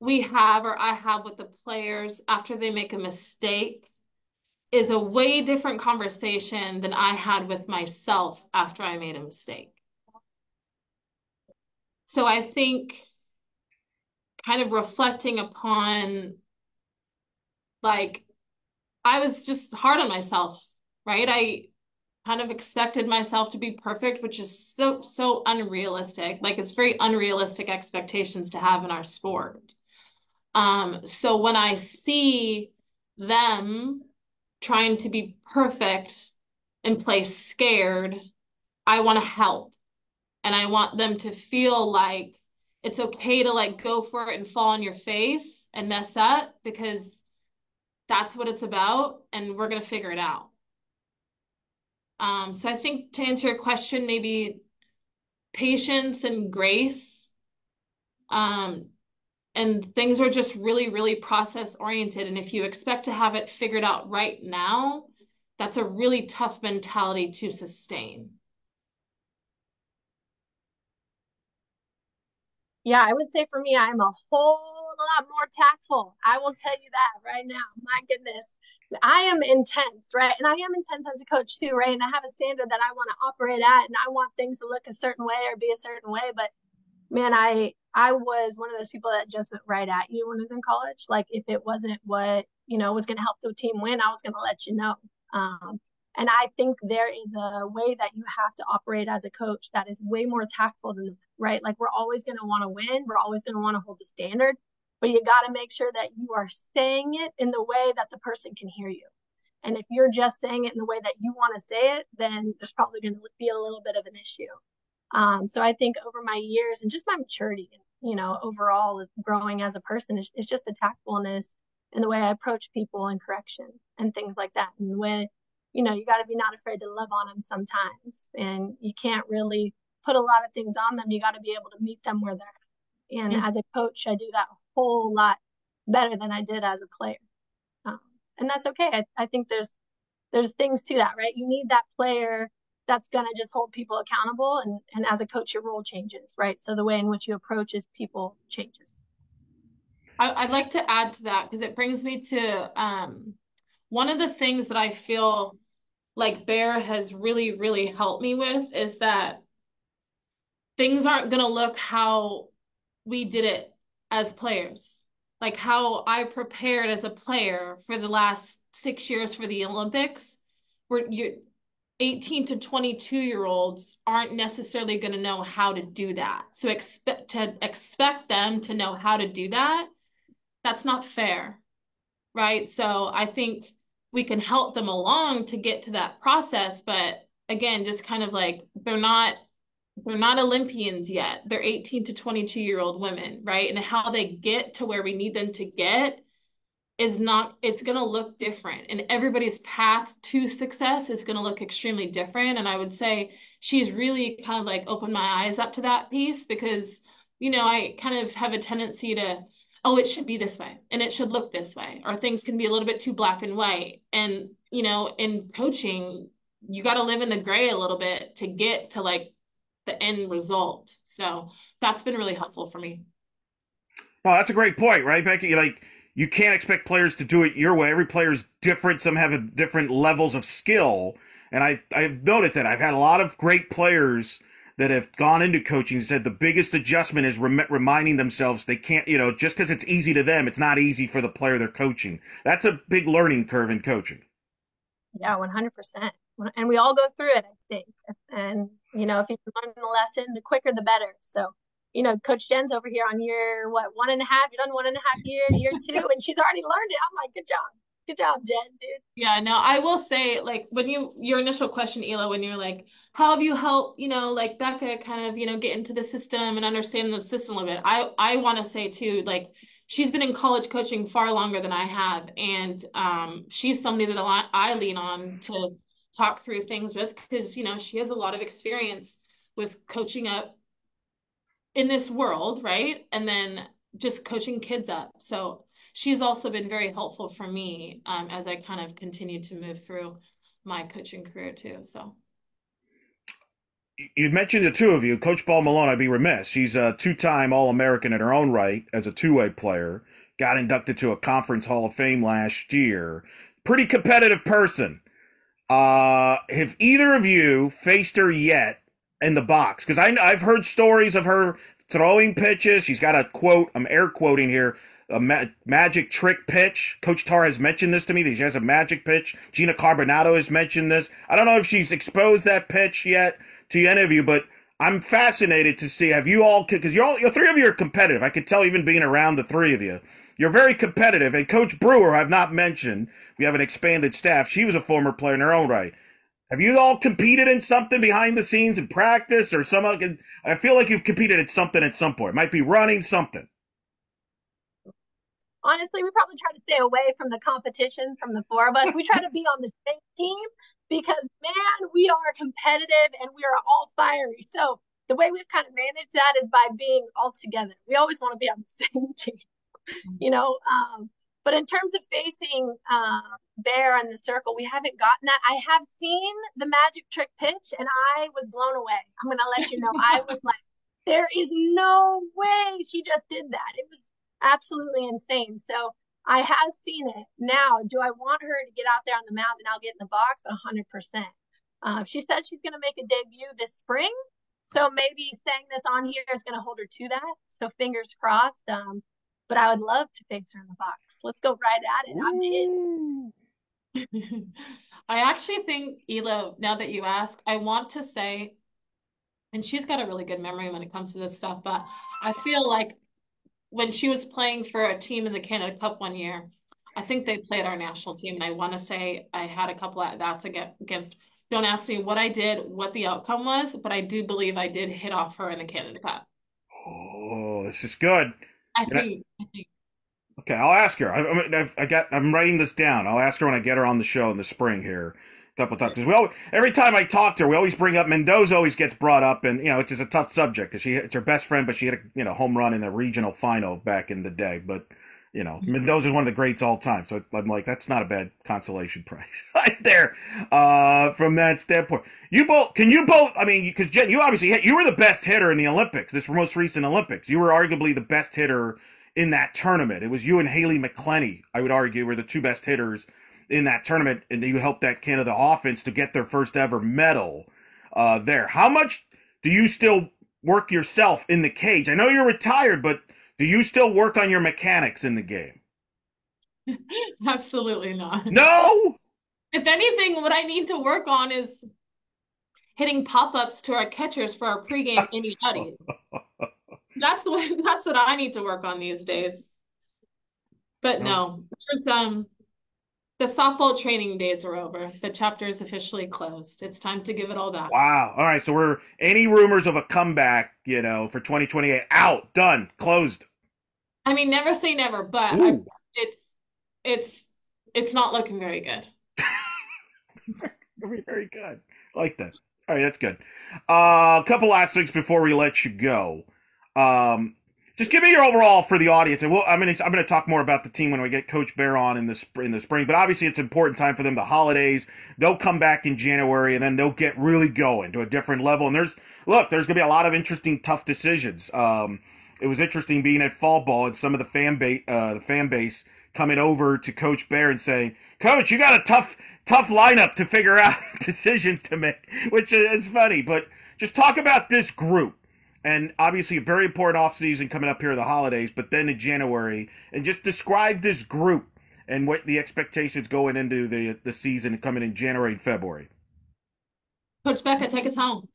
S2: we have or I have with the players after they make a mistake is a way different conversation than I had with myself after I made a mistake. So I think kind of reflecting upon, like, I was just hard on myself, right? I kind of expected myself to be perfect, which is so unrealistic. Like, it's very unrealistic expectations to have in our sport. So when I see them trying to be perfect and play scared, I want to help. And I want them to feel like it's okay to like go for it and fall on your face and mess up because that's what it's about and we're going to figure it out. So I think to answer your question, maybe patience and grace. And things are just really, really process oriented. And if you expect to have it figured out right now, that's a really tough mentality to sustain.
S3: Yeah, I would say for me, I'm a whole lot more tactful. I will tell you that right now. My goodness. I am intense, right? And I am intense as a coach too, right? And I have a standard that I want to operate at, and I want things to look a certain way or be a certain way. But man, I was one of those people that just went right at you when I was in college. Like if it wasn't what, was going to help the team win, I was going to let you know. And I think there is a way that you have to operate as a coach that is way more tactful than that, right? Like we're always going to want to win. We're always going to want to hold the standard, but you got to make sure that you are saying it in the way that the person can hear you. And if you're just saying it in the way that you want to say it, then there's probably going to be a little bit of an issue. So I think over my years and just my maturity, overall growing as a person is just the tactfulness and the way I approach people and correction and things like that. And when, you got to be not afraid to love on them sometimes. And you can't really put a lot of things on them. You got to be able to meet them where they're at. And as a coach, I do that a whole lot better than I did as a player. And that's okay. I think there's things to that, right? You need that player that's going to just hold people accountable. And as a coach, your role changes, right? So the way in which you approach is people changes.
S2: I'd like to add to that because it brings me to one of the things that I feel like Bear has really, really helped me with is that things aren't going to look how we did it as players. Like how I prepared as a player for the last 6 years for the Olympics, 18 to 22-year-olds aren't necessarily going to know how to do that. So expect them to know how to do that, that's not fair, right? So I think we can help them along to get to that process, but again, just kind of like they're not Olympians yet. They're 18 to 22-year-old women, right? And how they get to where we need them to get is not, it's going to look different. And everybody's path to success is going to look extremely different. And I would say she's really kind of like opened my eyes up to that piece because, I kind of have a tendency to, oh, it should be this way and it should look this way, or things can be a little bit too black and white. And, in coaching, you got to live in the gray a little bit to get to like the end result. So that's been really helpful for me.
S1: Well, that's a great point, right, Becky? Like, you can't expect players to do it your way. Every player's different. Some have different levels of skill. And I've noticed that. I've had a lot of great players that have gone into coaching and said the biggest adjustment is reminding themselves they can't, just because it's easy to them, it's not easy for the player they're coaching. That's a big learning curve in coaching.
S3: Yeah, 100%. And we all go through it, I think. And, if you learn the lesson, the quicker the better. So, Coach Jen's over here on year, what, 1.5? You've done 1.5 year 2, and she's already learned it. I'm like, good job. Good job, Jen, dude.
S2: Yeah, no, I will say, like, when your initial question, Hila, when you're like, how have you helped, like Becca kind of, get into the system and understand the system a little bit? I want to say too, like, she's been in college coaching far longer than I have. And she's somebody that I lean on to talk through things with because, she has a lot of experience with coaching up in this world, right? And then just coaching kids up. So she's also been very helpful for me as I kind of continue to move through my coaching career too. So
S1: you mentioned the two of you. Coach Ball Malone, I'd be remiss. She's a two-time All-American in her own right as a two-way player. Got inducted to a Conference Hall of Fame last year. Pretty competitive person. Have either of you faced her yet in the box? Because I've heard stories of her throwing pitches. She's got a quote, I'm air quoting here, a magic trick pitch. Coach Tar has mentioned this to me, that she has a magic pitch. Gina Carbonado has mentioned this. I don't know if she's exposed that pitch yet to any of you, but I'm fascinated to see, have you all, because you're three of you are competitive. I could tell even being around the three of you. You're very competitive. And Coach Brewer, I've not mentioned, we have an expanded staff. She was a former player in her own right. Have you all competed in something behind the scenes in practice or some? I feel like you've competed at something at some point. It might be running something.
S3: Honestly, we probably try to stay away from the competition from the four of us. We try to be on the same team because, man, we are competitive and we are all fiery. So the way we've kind of managed that is by being all together. We always want to be on the same team. But in terms of facing Bear in the circle, we haven't gotten that. I have seen the magic trick pitch and I was blown away. I'm going to let you know. I was like, there is no way she just did that. It was absolutely insane. So I have seen it. Now, do I want her to get out there on the mound and I'll get in the box? 100%. She said she's going to make a debut this spring. So maybe saying this on here is going to hold her to that. So fingers crossed. But I would love to face her in the box. Let's go right at it. I'm
S2: in. I actually think, Hila, now that you ask, I want to say, and she's got a really good memory when it comes to this stuff, but I feel like when she was playing for a team in the Canada Cup one year, I think they played our national team, and I want to say I had a couple of that's against. Don't ask me what I did, what the outcome was, but I do believe I did hit off her in the Canada Cup.
S1: Oh, this is good.
S2: I think.
S1: Okay, I'll ask her. I'm writing this down. I'll ask her when I get her on the show in the spring here a couple of times. Because every time I talk to her, we always bring up Mendoza. Always gets brought up, and it's just a tough subject because it's her best friend, but she had a home run in the regional final back in the day. But Mendoza is one of the greats all time. So I'm like, that's not a bad consolation prize right there. From that standpoint, can you both? I mean, because Jen, you were the best hitter in the Olympics. This most recent Olympics, you were arguably the best hitter in that tournament. It was you and Haley McClenny, I would argue, were the two best hitters in that tournament, and you helped that Canada offense to get their first ever medal there. How much do you still work yourself in the cage? I know you're retired, but do you still work on your mechanics in the game?
S2: Absolutely not.
S1: No?
S2: If anything, what I need to work on is hitting pop-ups to our catchers for our pregame innie outties. That's what I need to work on these days. But no, the softball training days are over. The chapter is officially closed. It's time to give it all back.
S1: Wow. All right. So we're any rumors of a comeback, for 2028 out, done, closed.
S2: I mean, never say never, but it's not looking very good.
S1: Very, very good. I like that. All right, that's good. A couple last things before we let you go. Just give me your overall for the audience, and I'm gonna talk more about the team when we get Coach Bear on in the spring. But obviously, it's an important time for them. The holidays, they'll come back in January, and then they'll get really going to a different level. And there's gonna be a lot of interesting, tough decisions. It was interesting being at fall ball and some of the fan base coming over to Coach Bear and saying, "Coach, you got a tough lineup to figure out decisions to make," which is funny. But just talk about this group. And obviously a very important offseason coming up here at the holidays, but then in January. And just describe this group and what the expectations going into the season coming in January and February.
S2: Coach Becca, take us home.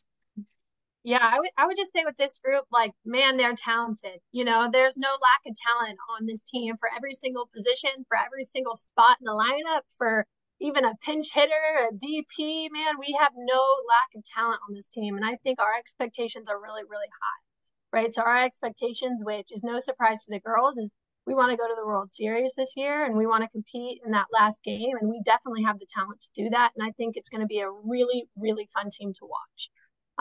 S3: Yeah, I would just say with this group, like, man, they're talented. There's no lack of talent on this team for every single position, for every single spot in the lineup, for even a pinch hitter, a DP. Man, we have no lack of talent on this team. And I think our expectations are really, really high, right? So our expectations, which is no surprise to the girls, is we want to go to the World Series this year and we want to compete in that last game. And we definitely have the talent to do that. And I think it's going to be a really, really fun team to watch.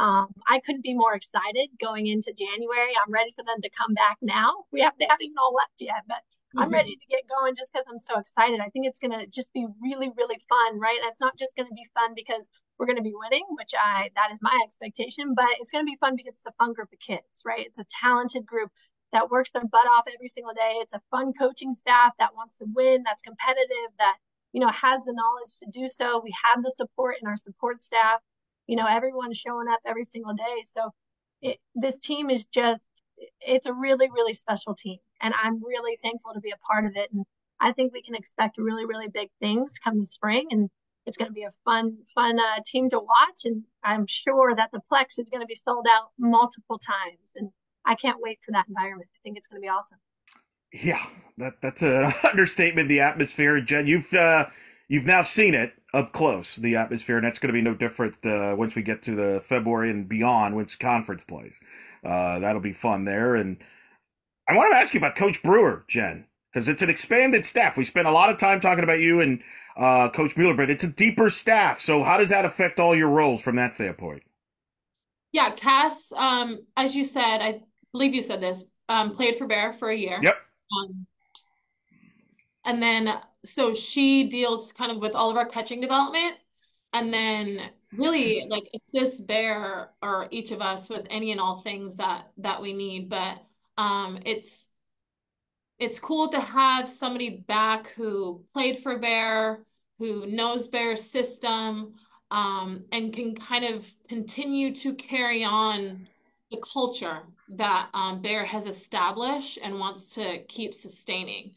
S3: I couldn't be more excited going into January. I'm ready for them to come back now. They haven't even all left yet, but I'm ready to get going just because I'm so excited. I think it's going to just be really, really fun, right? And it's not just going to be fun because we're going to be winning, that is my expectation, but it's going to be fun because it's a fun group of kids, right? It's a talented group that works their butt off every single day. It's a fun coaching staff that wants to win, that's competitive, that, has the knowledge to do so. We have the support in our support staff. Everyone's showing up every single day. So this team is it's a really, really special team. And I'm really thankful to be a part of it. And I think we can expect really, really big things come the spring. And it's going to be a fun team to watch. And I'm sure that the Plex is going to be sold out multiple times. And I can't wait for that environment. I think it's going to be awesome.
S1: Yeah, that's an understatement, the atmosphere. Jen, you've now seen it up close, the atmosphere, and that's going to be no different once we get to the February and beyond, once conference plays. That'll be fun there. And I want to ask you about Coach Brewer, Jen, because it's an expanded staff. We spent a lot of time talking about you and Coach Mueller, but it's a deeper staff. So how does that affect all your roles from that standpoint?
S2: Yeah, Cass, as you said, I believe you said this, played for Bear for a year.
S1: Yep.
S2: And then, so she deals kind of with all of our catching development. And then really, like, it's this Bear or each of us with any and all things that we need. But it's cool to have somebody back who played for Bear, who knows Bear's system, and can kind of continue to carry on the culture that Bear has established and wants to keep sustaining.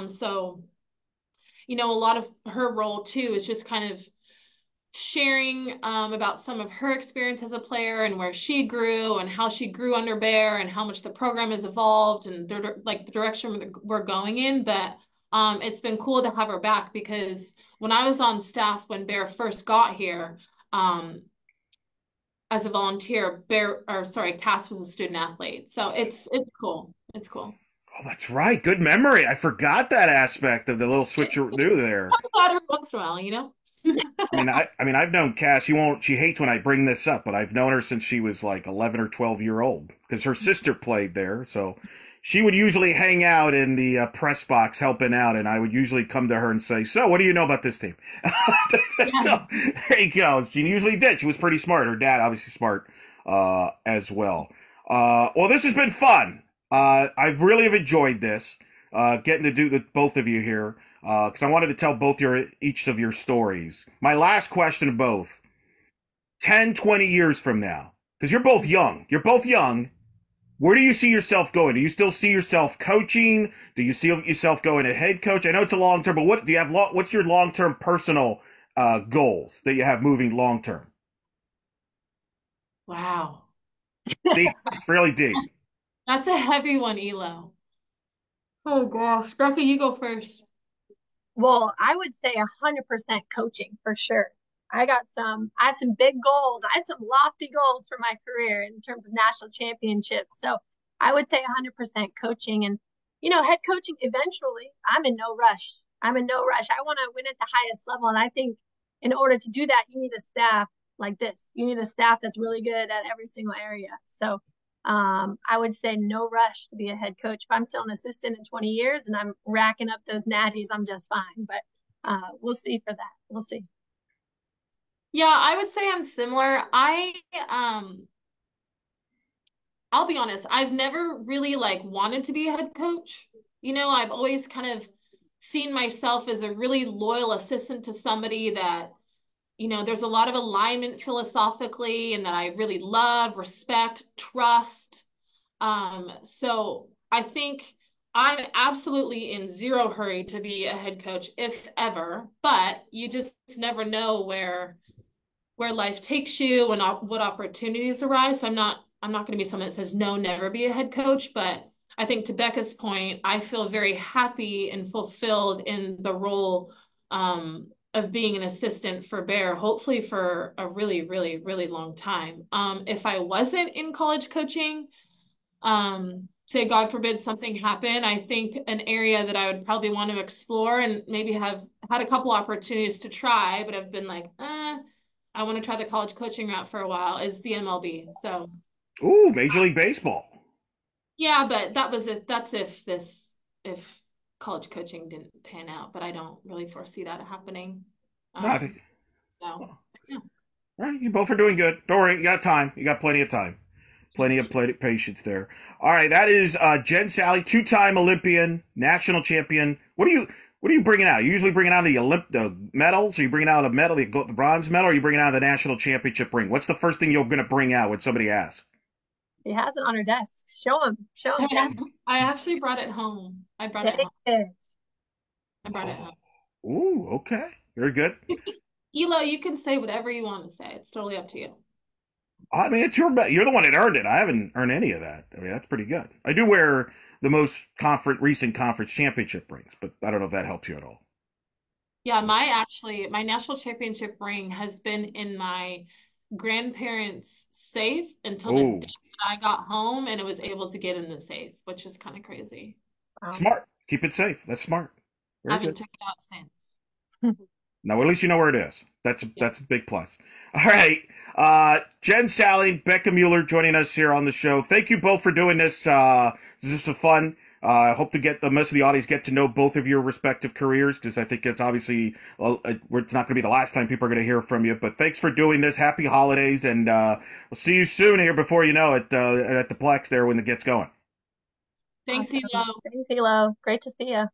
S2: So, a lot of her role too is just kind of sharing about some of her experience as a player and where she grew and how she grew under Bear and how much the program has evolved and the direction we're going in. But it's been cool to have her back because when I was on staff when Bear first got here, as a volunteer, Cass was a student athlete. So it's cool. It's cool.
S1: Oh, that's right. Good memory. I forgot that aspect of the little switcheroo there.
S2: Talk about her once in a while,
S1: I've known Cass. She hates when I bring this up, but I've known her since she was like 11 or 12-year-old because her sister played there. So she would usually hang out in the press box helping out, and I would usually come to her and say, "So, what do you know about this team?"
S2: Yeah.
S1: There you go. She usually did. She was pretty smart. Her dad, obviously smart as well. Well, this has been fun. I've really enjoyed this, getting to do both of you here, because I wanted to tell each of your stories. My last question to both, 10, 20 years from now, because you're both young. Where do you see yourself going? Do you still see yourself coaching? Do you see yourself going as head coach? I know it's a long term, but what's your long term personal goals that you have moving long term?
S2: Wow.
S1: It's deep. It's fairly deep.
S2: That's a heavy one, Elo. Oh gosh. Becca, you go first.
S3: Well, I would say 100% coaching for sure. I have some big goals. I have some lofty goals for my career in terms of national championships. So I would say 100% coaching and, head coaching eventually. I'm in no rush. I'm in no rush. I want to win at the highest level. And I think in order to do that, you need a staff like this. You need a staff that's really good at every single area. So I would say no rush to be a head coach. If I'm still an assistant in 20 years and I'm racking up those natties, I'm just fine. But we'll see for that. We'll see.
S2: Yeah, I would say I'm similar. I'll be honest, I've never really like wanted to be a head coach. I've always kind of seen myself as a really loyal assistant to somebody that, there's a lot of alignment philosophically and that I really love, respect, trust. So I think I'm absolutely in zero hurry to be a head coach, if ever, but you just never know where life takes you and what opportunities arise. So I'm not going to be someone that says no, never be a head coach, but I think to Becca's point, I feel very happy and fulfilled in the role of being an assistant for Bear, hopefully for a really, really, really long time. If I wasn't in college coaching, say God forbid something happened, I think an area that I would probably want to explore and maybe have had a couple opportunities to try, but I've been like, I want to try the college coaching route for a while is the MLB. So
S1: Ooh, Major League Baseball.
S2: yeah, but that's if college coaching didn't pan out, but I don't really foresee that happening.
S1: No, I
S2: Um,
S1: think.
S2: so
S1: Well,
S2: yeah.
S1: right, you both are doing good. Don't worry, you got time. You got plenty of time. Plenty of patience there. All right, that is Jen Sally, two-time Olympian, national champion. What are you bringing out? You usually bringing out the medal. So you bringing out a medal, the bronze medal, or you bringing out the national championship ring? What's the first thing you're going to bring out when somebody asks?
S3: He has it on her desk. Show him, Jen.
S2: I actually brought it home.
S3: Take it.
S2: I brought it
S1: Oh,
S2: home.
S1: ooh, okay, very good.
S2: Elo, you can say whatever you want to say. It's totally up to you.
S1: I mean, it's you're the one that earned it. I haven't earned any of that. I mean, that's pretty good. I do wear the most recent conference championship rings, but I don't know if that helps you at all.
S2: Yeah, my national championship ring has been in my grandparents' safe until the day
S1: Oh,
S2: that I got home and it was able to get in the safe, which is kind of crazy.
S3: Wow.
S1: smart. Keep it safe. That's smart.
S2: I
S1: Very
S2: haven't
S1: good.
S2: took it out since.
S1: Now, at least you know where it is. That's
S2: Yeah.
S1: that's a big plus. All right, Jen, Sally, Becca Mueller joining us here on the show. Thank you both for doing this. This is just fun. I hope to get the most of the audience get to know both of your respective careers because I think it's obviously it's not going to be the last time people are going to hear from you. But thanks for doing this. Happy holidays, and we'll see you soon here before you know it at the Plex there when it gets going.
S2: Thanks,
S3: Awesome.
S2: Elo.
S3: Thanks, Elo. Great to see you.